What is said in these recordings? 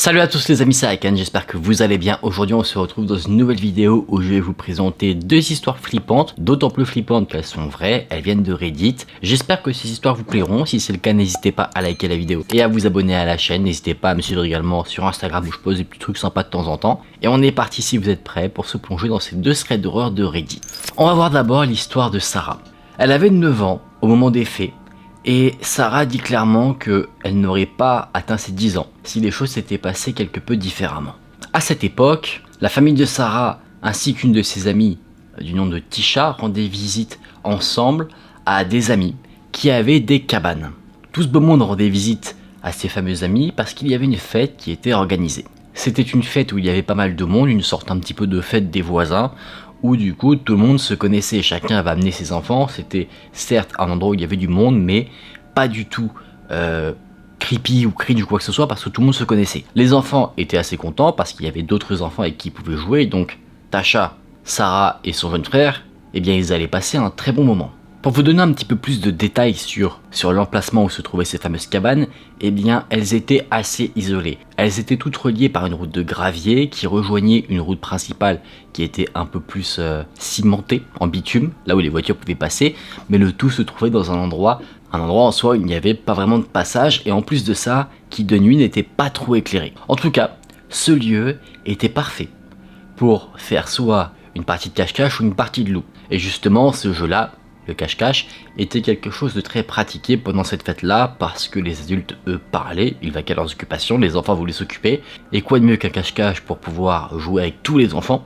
Salut à tous les amis, c'est Akan, j'espère que vous allez bien. Aujourd'hui on se retrouve dans une nouvelle vidéo où je vais vous présenter deux histoires flippantes, d'autant plus flippantes qu'elles sont vraies, elles viennent de Reddit. J'espère que ces histoires vous plairont, si c'est le cas n'hésitez pas à liker la vidéo et à vous abonner à la chaîne, n'hésitez pas à me suivre également sur Instagram où je pose des petits trucs sympas de temps en temps. Et on est parti si vous êtes prêts pour se plonger dans ces deux threads d'horreur de Reddit. On va voir d'abord l'histoire de Sarah. Elle avait 9 ans au moment des faits. Et Sarah dit clairement qu'elle n'aurait pas atteint ses 10 ans si les choses s'étaient passées quelque peu différemment. À cette époque, la famille de Sarah ainsi qu'une de ses amies du nom de Tisha rendaient visite ensemble à des amis qui avaient des cabanes. Tout ce beau monde rendait visite à ces fameux amis parce qu'il y avait une fête qui était organisée. C'était une fête où il y avait pas mal de monde, une sorte un petit peu de fête des voisins, où du coup tout le monde se connaissait, chacun avait amené ses enfants, c'était certes un endroit où il y avait du monde, mais pas du tout creepy ou cringe ou quoi que ce soit, parce que tout le monde se connaissait. Les enfants étaient assez contents, parce qu'il y avait d'autres enfants avec qui ils pouvaient jouer, donc Tasha, Sarah et son jeune frère, eh bien ils allaient passer un très bon moment. Pour vous donner un petit peu plus de détails sur l'emplacement où se trouvaient ces fameuses cabanes, eh bien elles étaient assez isolées. Elles étaient toutes reliées par une route de gravier qui rejoignait une route principale qui était un peu plus cimentée en bitume, là où les voitures pouvaient passer, mais le tout se trouvait dans un endroit en soi où il n'y avait pas vraiment de passage et en plus de ça, qui de nuit n'était pas trop éclairé. En tout cas, ce lieu était parfait pour faire soit une partie de cache-cache ou une partie de loup. Et justement, ce jeu-là, le cache-cache, était quelque chose de très pratiqué pendant cette fête-là parce que les adultes, eux, parlaient, ils vaquaient à leurs occupations, les enfants voulaient s'occuper. Et quoi de mieux qu'un cache-cache pour pouvoir jouer avec tous les enfants?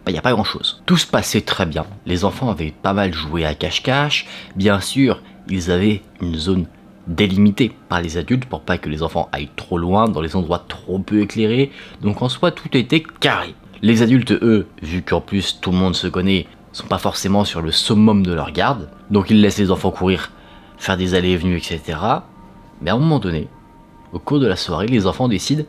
Il n'y a pas grand-chose. Tout se passait très bien. Les enfants avaient pas mal joué à cache-cache. Bien sûr, ils avaient une zone délimitée par les adultes pour pas que les enfants aillent trop loin dans les endroits trop peu éclairés. Donc en soi, tout était carré. Les adultes, eux, vu qu'en plus tout le monde se connaît, sont pas forcément sur le summum de leur garde, donc ils laissent les enfants courir, faire des allées et venues, etc. Mais à un moment donné, au cours de la soirée, les enfants décident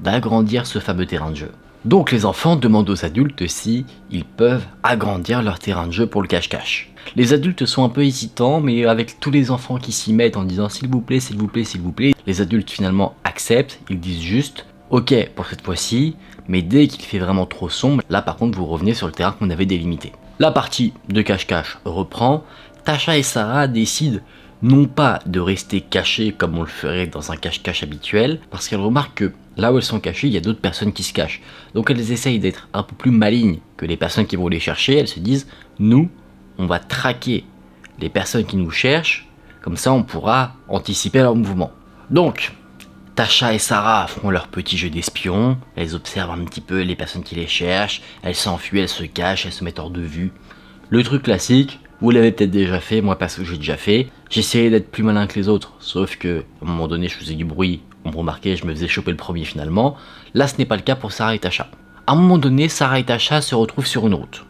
d'agrandir ce fameux terrain de jeu. Donc les enfants demandent aux adultes si ils peuvent agrandir leur terrain de jeu pour le cache-cache. Les adultes sont un peu hésitants, mais avec tous les enfants qui s'y mettent en disant s'il vous plaît, s'il vous plaît, s'il vous plaît, les adultes finalement acceptent, ils disent juste ok pour cette fois-ci, mais dès qu'il fait vraiment trop sombre, là par contre vous revenez sur le terrain qu'on avait délimité. La partie de cache-cache reprend, Tasha et Sarah décident non pas de rester cachées comme on le ferait dans un cache-cache habituel, parce qu'elles remarquent que là où elles sont cachées, il y a d'autres personnes qui se cachent. Donc elles essayent d'être un peu plus malignes que les personnes qui vont les chercher, elles se disent, nous, on va traquer les personnes qui nous cherchent, comme ça on pourra anticiper leur mouvement. Donc, Tasha et Sarah font leur petit jeu d'espion, elles observent un petit peu les personnes qui les cherchent, elles s'enfuient, elles se cachent, elles se mettent hors de vue. Le truc classique, vous l'avez peut-être déjà fait, moi parce que j'ai déjà fait, j'essayais d'être plus malin que les autres, sauf que à un moment donné je faisais du bruit, on me remarquait, je me faisais choper le premier finalement. Là ce n'est pas le cas pour Sarah et Tasha. À un moment donné, Sarah et Tasha se retrouvent sur une route.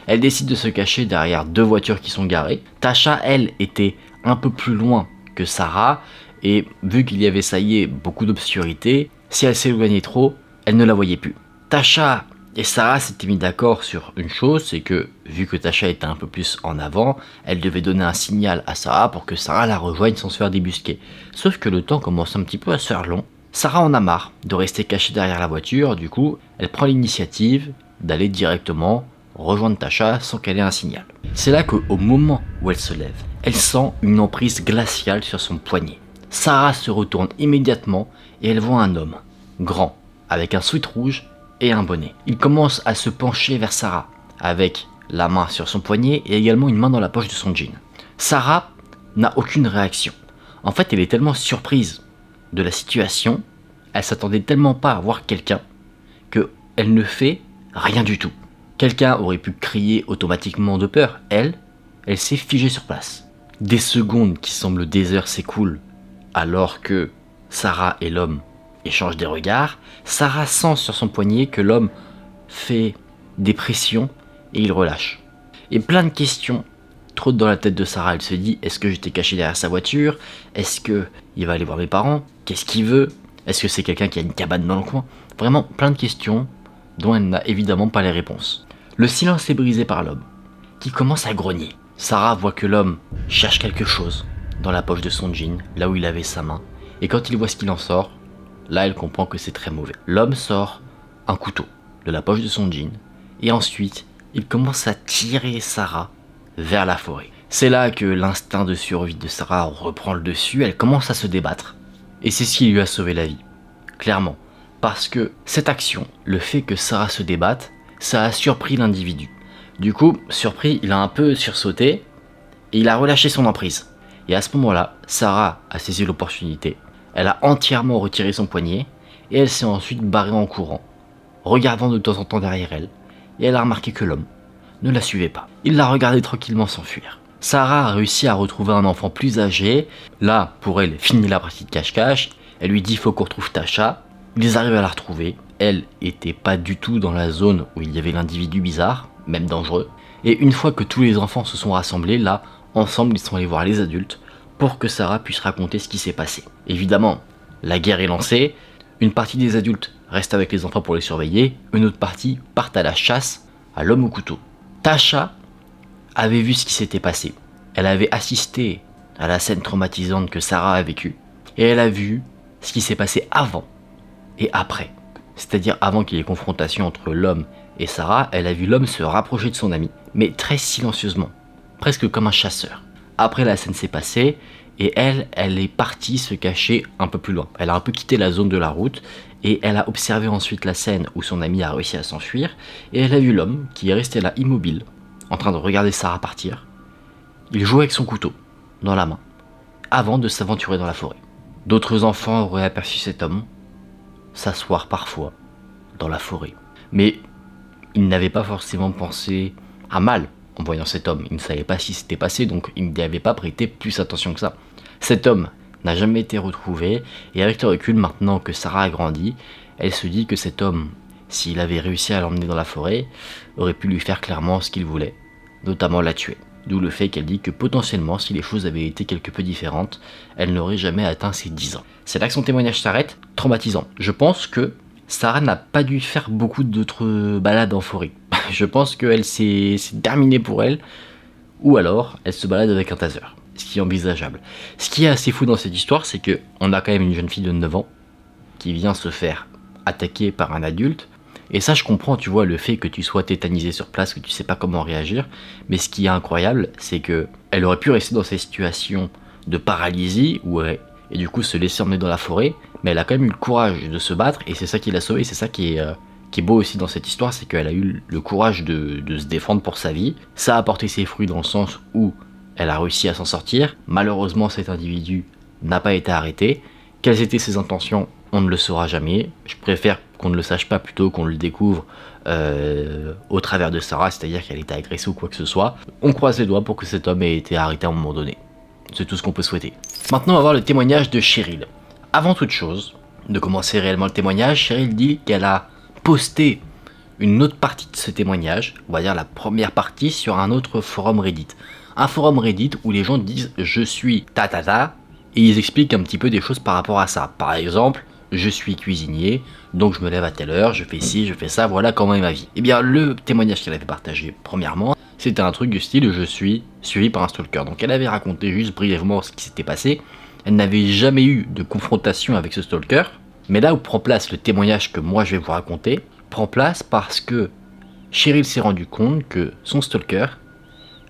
Elles décident de se cacher derrière deux voitures qui sont garées. Tasha, elle, était un peu plus loin que Sarah, et vu qu'il y avait, ça y est, beaucoup d'obscurité, si elle s'éloignait trop, elle ne la voyait plus. Tasha et Sarah s'étaient mis d'accord sur une chose, c'est que, vu que Tasha était un peu plus en avant, elle devait donner un signal à Sarah pour que Sarah la rejoigne sans se faire débusquer. Sauf que le temps commence un petit peu à se faire long. Sarah en a marre de rester cachée derrière la voiture, du coup, elle prend l'initiative d'aller directement rejoindre Tasha sans qu'elle ait un signal. C'est là qu'au moment où elle se lève, elle sent une emprise glaciale sur son poignet. Sarah se retourne immédiatement et elle voit un homme, grand, avec un sweat rouge et un bonnet. Il commence à se pencher vers Sarah, avec la main sur son poignet et également une main dans la poche de son jean. Sarah n'a aucune réaction. En fait, elle est tellement surprise de la situation, elle s'attendait tellement pas à voir quelqu'un, qu'elle ne fait rien du tout. Quelqu'un aurait pu crier automatiquement de peur, elle s'est figée sur place. Des secondes qui semblent des heures s'écoulent, alors que Sarah et l'homme échangent des regards. Sarah sent sur son poignet que l'homme fait des pressions et il relâche. Et plein de questions trottent dans la tête de Sarah. Elle se dit, est-ce que j'étais caché derrière sa voiture? Est-ce qu'il va aller voir mes parents? Qu'est-ce qu'il veut? Est-ce que c'est quelqu'un qui a une cabane dans le coin? Vraiment plein de questions dont elle n'a évidemment pas les réponses. Le silence est brisé par l'homme, qui commence à grogner. Sarah voit que l'homme cherche quelque chose dans la poche de son jean, là où il avait sa main, et quand il voit ce qu'il en sort, Là, elle comprend que c'est très mauvais. L'homme sort un couteau de la poche de son jean et ensuite, il commence à tirer Sarah vers la forêt. C'est là que l'instinct de survie de Sarah reprend le dessus, elle commence à se débattre. Et c'est ce qui lui a sauvé la vie, clairement. Parce que cette action, le fait que Sarah se débatte, ça a surpris l'individu. Du coup, surpris, il a un peu sursauté et il a relâché son emprise. Et à ce moment-là, Sarah a saisi l'opportunité. Elle a entièrement retiré son poignet et elle s'est ensuite barrée en courant, regardant de temps en temps derrière elle. Et elle a remarqué que l'homme ne la suivait pas. Il la regardait tranquillement s'enfuir. Sarah a réussi à retrouver un enfant plus âgé. Là, pour elle, finit la partie de cache-cache. Elle lui dit faut qu'on retrouve Tasha. Ils arrivent à la retrouver. Elle était pas du tout dans la zone où il y avait l'individu bizarre, même dangereux. Et une fois que tous les enfants se sont rassemblés, là, ensemble, ils sont allés voir les adultes pour que Sarah puisse raconter ce qui s'est passé. Évidemment, la guerre est lancée. Une partie des adultes reste avec les enfants pour les surveiller. Une autre partie part à la chasse à l'homme au couteau. Tasha avait vu ce qui s'était passé. Elle avait assisté à la scène traumatisante que Sarah a vécue. Et elle a vu ce qui s'est passé avant et après. C'est-à-dire avant qu'il y ait confrontation entre l'homme et Sarah, elle a vu l'homme se rapprocher de son ami, mais très silencieusement, presque comme un chasseur. Après, la scène s'est passée et elle est partie se cacher un peu plus loin. Elle a un peu quitté la zone de la route et elle a observé ensuite la scène où son ami a réussi à s'enfuir et elle a vu l'homme qui est resté là immobile, en train de regarder Sarah partir. Il jouait avec son couteau dans la main avant de s'aventurer dans la forêt. D'autres enfants auraient aperçu cet homme s'asseoir parfois dans la forêt, mais ils n'avaient pas forcément pensé à mal en voyant cet homme. Ils ne savaient pas ce qui s'était passé, donc ils n'y avaient pas prêté plus attention que ça. Cet homme n'a jamais été retrouvé, et avec le recul, maintenant que Sarah a grandi, elle se dit que cet homme, s'il avait réussi à l'emmener dans la forêt, aurait pu lui faire clairement ce qu'il voulait, notamment la tuer. D'où le fait qu'elle dit que potentiellement, si les choses avaient été quelque peu différentes, elle n'aurait jamais atteint ses 10 ans. C'est là que son témoignage s'arrête, traumatisant. Je pense que Sarah n'a pas dû faire beaucoup d'autres balades en forêt. Je pense qu'elle c'est terminé pour elle, ou alors elle se balade avec un taser, ce qui est envisageable. Ce qui est assez fou dans cette histoire, c'est que on a quand même une jeune fille de 9 ans qui vient se faire attaquer par un adulte. Et ça, je comprends, tu vois, le fait que tu sois tétanisé sur place, que tu sais pas comment réagir. Mais ce qui est incroyable, c'est que elle aurait pu rester dans cette situation de paralysie, et du coup se laisser emmener dans la forêt. Mais elle a quand même eu le courage de se battre, et c'est ça qui l'a sauvée. C'est ça qui est beau aussi dans cette histoire, c'est qu'elle a eu le courage de se défendre pour sa vie. Ça a porté ses fruits dans le sens où elle a réussi à s'en sortir. Malheureusement, cet individu n'a pas été arrêté. Quelles étaient ses intentions ? On ne le saura jamais. Je préfère qu'on ne le sache pas plutôt qu'on le découvre au travers de Sarah, c'est-à-dire qu'elle était agressée ou quoi que ce soit. On croise les doigts pour que cet homme ait été arrêté à un moment donné. C'est tout ce qu'on peut souhaiter. Maintenant, on va voir le témoignage de Cheryl. Avant toute chose, de commencer réellement le témoignage, Cheryl dit qu'elle a posté une autre partie de ce témoignage, on va dire la première partie, sur un autre forum Reddit. Un forum Reddit où les gens disent « je suis ta », et ils expliquent un petit peu des choses par rapport à ça. Par exemple, je suis cuisinier, donc je me lève à telle heure, je fais ci, je fais ça, voilà comment est ma vie. Et bien le témoignage qu'elle avait partagé premièrement, c'était un truc du style je suis suivi par un stalker. Donc elle avait raconté juste brièvement ce qui s'était passé. Elle n'avait jamais eu de confrontation avec ce stalker. Mais là où prend place le témoignage que moi je vais vous raconter, prend place parce que Cheryl s'est rendu compte que son stalker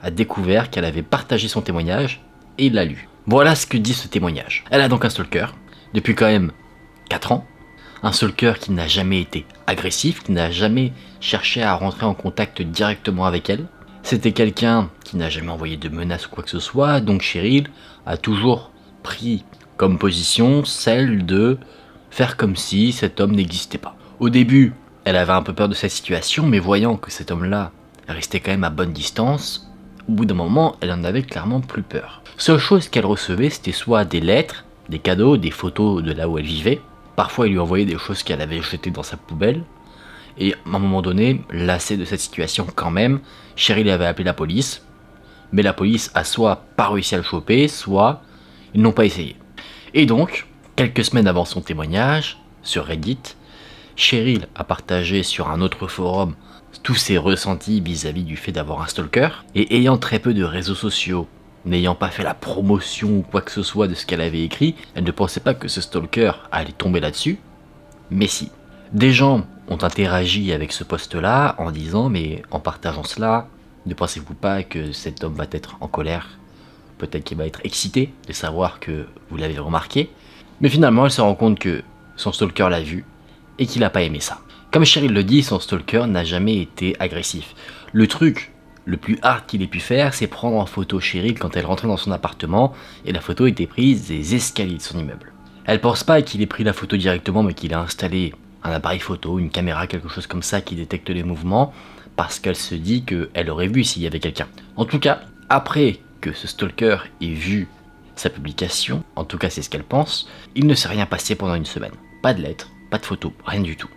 a découvert qu'elle avait partagé son témoignage et il l'a lu. Voilà ce que dit ce témoignage. Elle a donc un stalker depuis quand même 4 ans. Un stalker qui n'a jamais été agressif, qui n'a jamais cherché à rentrer en contact directement avec elle. C'était quelqu'un qui n'a jamais envoyé de menaces ou quoi que ce soit, donc Cheryl a toujours pris comme position celle de faire comme si cet homme n'existait pas. Au début, elle avait un peu peur de cette situation, mais voyant que cet homme-là restait quand même à bonne distance, au bout d'un moment, elle en avait clairement plus peur. Seule chose qu'elle recevait, c'était soit des lettres, des cadeaux, des photos de là où elle vivait. Parfois, il lui envoyait des choses qu'elle avait jetées dans sa poubelle. Et à un moment donné, lassée de cette situation quand même, Cheryl avait appelé la police. Mais la police a soit pas réussi à le choper, soit ils n'ont pas essayé. Et donc, quelques semaines avant son témoignage, sur Reddit, Cheryl a partagé sur un autre forum tous ses ressentis vis-à-vis du fait d'avoir un stalker. Et ayant très peu de réseaux sociaux, n'ayant pas fait la promotion ou quoi que ce soit de ce qu'elle avait écrit, elle ne pensait pas que ce stalker allait tomber là-dessus. mais si. Des gens ont interagi avec ce post-là en disant, mais en partageant cela, ne pensez-vous pas que cet homme va être en colère? Peut-être qu'il va être excité de savoir que vous l'avez remarqué. Mais finalement, elle se rend compte que son stalker l'a vu et qu'il n'a pas aimé ça. Comme Cheryl le dit, son stalker n'a jamais été agressif. Le truc le plus hard qu'il ait pu faire, c'est prendre en photo Cheryl quand elle rentrait dans son appartement et la photo était prise des escaliers de son immeuble. Elle pense pas qu'il ait pris la photo directement, mais qu'il a installé un appareil photo, une caméra, quelque chose comme ça qui détecte les mouvements, parce qu'elle se dit qu'elle aurait vu s'il y avait quelqu'un. En tout cas, après que ce stalker ait vu sa publication, en tout cas c'est ce qu'elle pense, il ne s'est rien passé pendant une semaine. Pas de lettres, pas de photos, rien du tout.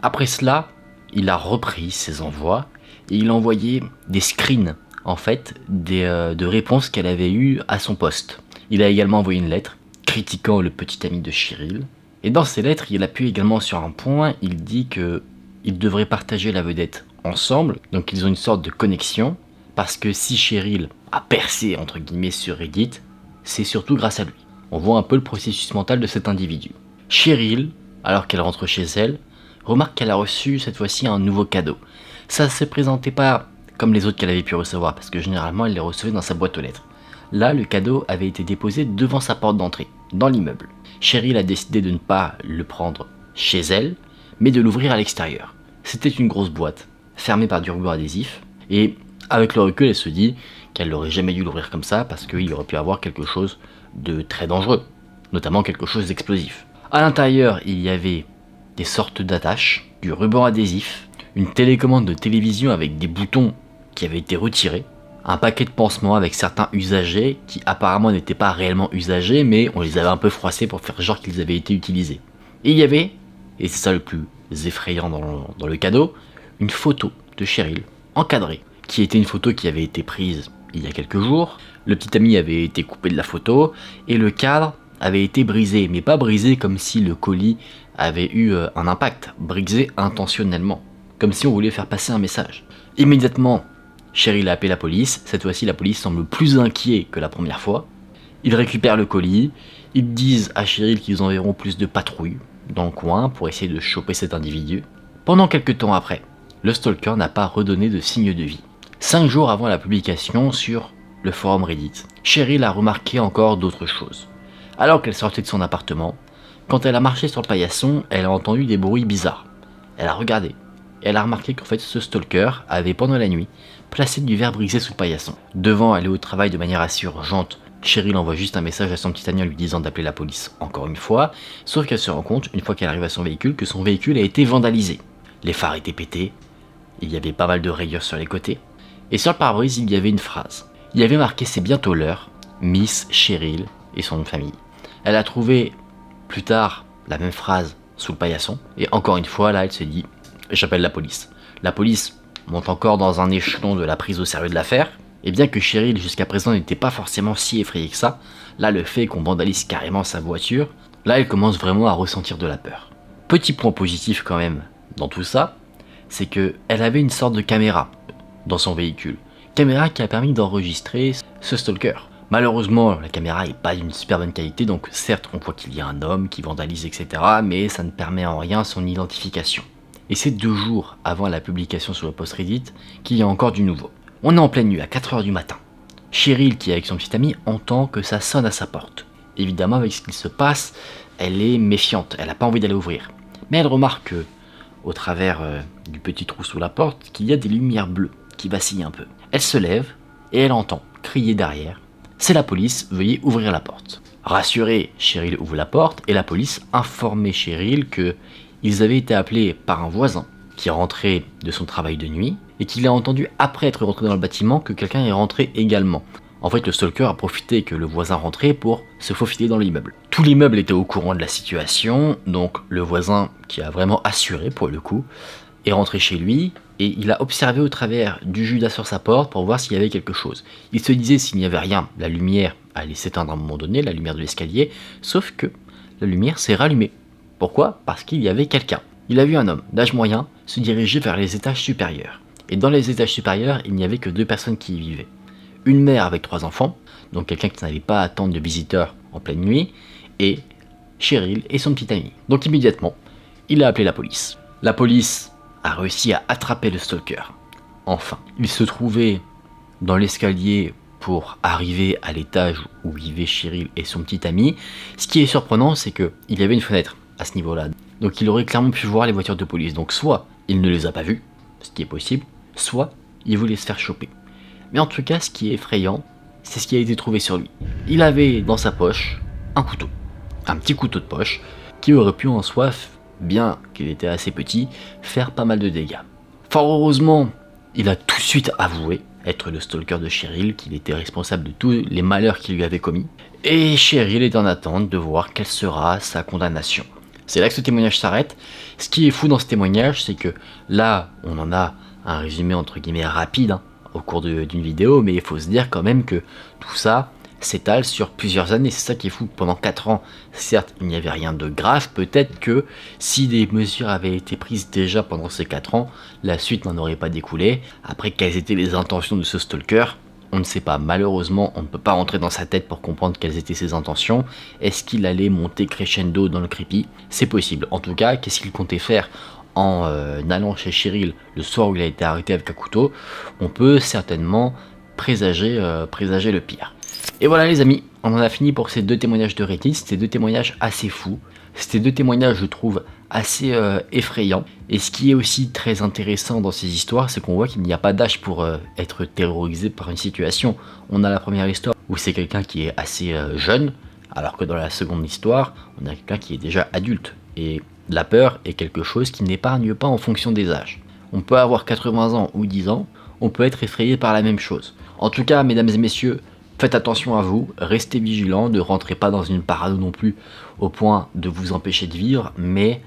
Après cela, il a repris ses envois et il a envoyé des screens en fait de réponses qu'elle avait eues à son post. Il a également envoyé une lettre critiquant le petit ami de Cheryl. Et dans ces lettres, il appuie également sur un point, il dit que ils devraient partager la vedette ensemble, donc ils ont une sorte de connexion, parce que si Cheryl a percé entre guillemets sur Reddit, c'est surtout grâce à lui. On voit un peu le processus mental de cet individu. Cheryl, alors qu'elle rentre chez elle, remarque qu'elle a reçu cette fois-ci un nouveau cadeau. Ça ne se présentait pas comme les autres qu'elle avait pu recevoir, parce que généralement elle les recevait dans sa boîte aux lettres. Là, le cadeau avait été déposé devant sa porte d'entrée, dans l'immeuble. Cheryl a décidé de ne pas le prendre chez elle, mais de l'ouvrir à l'extérieur. C'était une grosse boîte, fermée par du ruban adhésif, et avec le recul, elle se dit qu'elle n'aurait jamais dû l'ouvrir comme ça, parce qu'il aurait pu avoir quelque chose de très dangereux, notamment quelque chose d'explosif. À l'intérieur, il y avait des sortes d'attaches, du ruban adhésif, une télécommande de télévision avec des boutons qui avaient été retirés, un paquet de pansements avec certains usagés qui apparemment n'étaient pas réellement usagés, mais on les avait un peu froissés pour faire genre qu'ils avaient été utilisés. Et il y avait, et c'est ça le plus effrayant dans le cadeau, une photo de Cheryl, encadrée, qui était une photo qui avait été prise il y a quelques jours. Le petit ami avait été coupé de la photo, et le cadre avait été brisé, mais pas brisé comme si le colis avait eu un impact, brisé intentionnellement, comme si on voulait faire passer un message. Immédiatement, Cheryl a appelé la police. Cette fois-ci, la police semble plus inquiet que la première fois. Ils récupèrent le colis. Ils disent à Cheryl qu'ils enverront plus de patrouilles dans le coin pour essayer de choper cet individu. Pendant quelques temps après, le stalker n'a pas redonné de signe de vie. 5 jours avant la publication sur le forum Reddit, Cheryl a remarqué encore d'autres choses. Alors qu'elle sortait de son appartement, quand elle a marché sur le paillasson, elle a entendu des bruits bizarres. Elle a regardé. Et elle a remarqué qu'en fait ce stalker avait pendant la nuit placé du verre brisé sous le paillasson. Devant aller au travail de manière assez urgente, Cheryl envoie juste un message à son petit ami en lui disant d'appeler la police encore une fois, sauf qu'elle se rend compte, une fois qu'elle arrive à son véhicule, que son véhicule a été vandalisé. Les phares étaient pétés, il y avait pas mal de rayures sur les côtés, et sur le pare-brise il y avait une phrase. Il y avait marqué c'est bientôt l'heure, Miss Cheryl et son nom de famille. Elle a trouvé plus tard la même phrase sous le paillasson, et encore une fois là elle se dit j'appelle la police. La police monte encore dans un échelon de la prise au sérieux de l'affaire, et bien que Cheryl jusqu'à présent n'était pas forcément si effrayée que ça, là le fait qu'on vandalise carrément sa voiture, là elle commence vraiment à ressentir de la peur. Petit point positif quand même dans tout ça, c'est que elle avait une sorte de caméra dans son véhicule. Caméra qui a permis d'enregistrer ce stalker. Malheureusement, la caméra n'est pas d'une super bonne qualité, donc certes on voit qu'il y a un homme qui vandalise etc, mais ça ne permet en rien son identification. Et c'est 2 jours avant la publication sur le post Reddit qu'il y a encore du nouveau. On est en pleine nuit, à 4h du matin. Cheryl, qui est avec son petit ami, entend que ça sonne à sa porte. Évidemment, avec ce qu'il se passe, elle est méfiante, elle n'a pas envie d'aller ouvrir. Mais elle remarque au travers du petit trou sous la porte, qu'il y a des lumières bleues qui vacillent un peu. Elle se lève et elle entend crier derrière « C'est la police, veuillez ouvrir la porte ». Rassurée, Cheryl ouvre la porte et la police informait Cheryl que ils avaient été appelés par un voisin qui rentrait de son travail de nuit et qu'il a entendu après être rentré dans le bâtiment que quelqu'un est rentré également. En fait, le stalker a profité que le voisin rentrait pour se faufiler dans l'immeuble. Tout l'immeuble était au courant de la situation, donc le voisin, qui a vraiment assuré pour le coup, est rentré chez lui et il a observé au travers du Judas sur sa porte pour voir s'il y avait quelque chose. Il se disait s'il n'y avait rien, la lumière allait s'éteindre à un moment donné, la lumière de l'escalier, sauf que la lumière s'est rallumée. Pourquoi ? Parce qu'il y avait quelqu'un. Il a vu un homme d'âge moyen se diriger vers les étages supérieurs. Et dans les étages supérieurs, il n'y avait que 2 personnes qui y vivaient. Une mère avec 3 enfants, donc quelqu'un qui n'avait pas à attendre de visiteurs en pleine nuit, et Cheryl et son petit ami. Donc immédiatement, Il a appelé la police. La police a réussi à attraper le stalker. Enfin, il se trouvait dans l'escalier pour arriver à l'étage où vivaient Cheryl et son petit ami. Ce qui est surprenant, c'est qu'il y avait une fenêtre à ce niveau-là. Donc il aurait clairement pu voir les voitures de police. Donc soit il ne les a pas vues, ce qui est possible, soit il voulait se faire choper. Mais en tout cas, ce qui est effrayant, c'est ce qui a été trouvé sur lui. Il avait dans sa poche un couteau. Un petit couteau de poche qui aurait pu en soi, bien qu'il était assez petit, faire pas mal de dégâts. Fort heureusement, il a tout de suite avoué être le stalker de Cheryl, qu'il était responsable de tous les malheurs qu'il lui avait commis. Et Cheryl est en attente de voir quelle sera sa condamnation. C'est là que ce témoignage s'arrête. Ce qui est fou dans ce témoignage, c'est que là, on en a un résumé entre guillemets rapide au cours d'une vidéo, mais il faut se dire quand même que tout ça s'étale sur plusieurs années. C'est ça qui est fou. Pendant 4 ans, certes, il n'y avait rien de grave. Peut-être que si des mesures avaient été prises déjà pendant ces 4 ans, la suite n'en aurait pas découlé. Après, quelles étaient les intentions de ce stalker ? On ne sait pas. Malheureusement, on ne peut pas rentrer dans sa tête pour comprendre quelles étaient ses intentions. Est-ce qu'il allait monter crescendo dans le creepy ? C'est possible. En tout cas, qu'est-ce qu'il comptait faire en allant chez Cheryl le soir où il a été arrêté avec un couteau ? On peut certainement présager le pire. Et voilà les amis, on en a fini pour ces 2 témoignages de Reddit. C'était 2 témoignages assez fous. C'était 2 témoignages, je trouve, assez effrayants. Et ce qui est aussi très intéressant dans ces histoires, c'est qu'on voit qu'il n'y a pas d'âge pour être terrorisé par une situation. On a la première histoire où c'est quelqu'un qui est assez jeune, alors que dans la seconde histoire, on a quelqu'un qui est déjà adulte. Et la peur est quelque chose qui n'épargne pas en fonction des âges. On peut avoir 80 ans ou 10 ans, on peut être effrayé par la même chose. En tout cas, mesdames et messieurs, faites attention à vous, restez vigilants, ne rentrez pas dans une parano non plus au point de vous empêcher de vivre, mais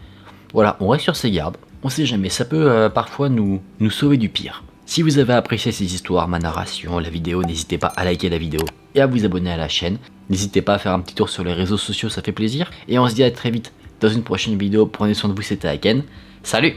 voilà, on reste sur ses gardes, on sait jamais, ça peut parfois nous sauver du pire. Si vous avez apprécié ces histoires, ma narration, la vidéo, n'hésitez pas à liker la vidéo et à vous abonner à la chaîne. N'hésitez pas à faire un petit tour sur les réseaux sociaux, ça fait plaisir. Et on se dit à très vite dans une prochaine vidéo, prenez soin de vous, c'était Aken, salut!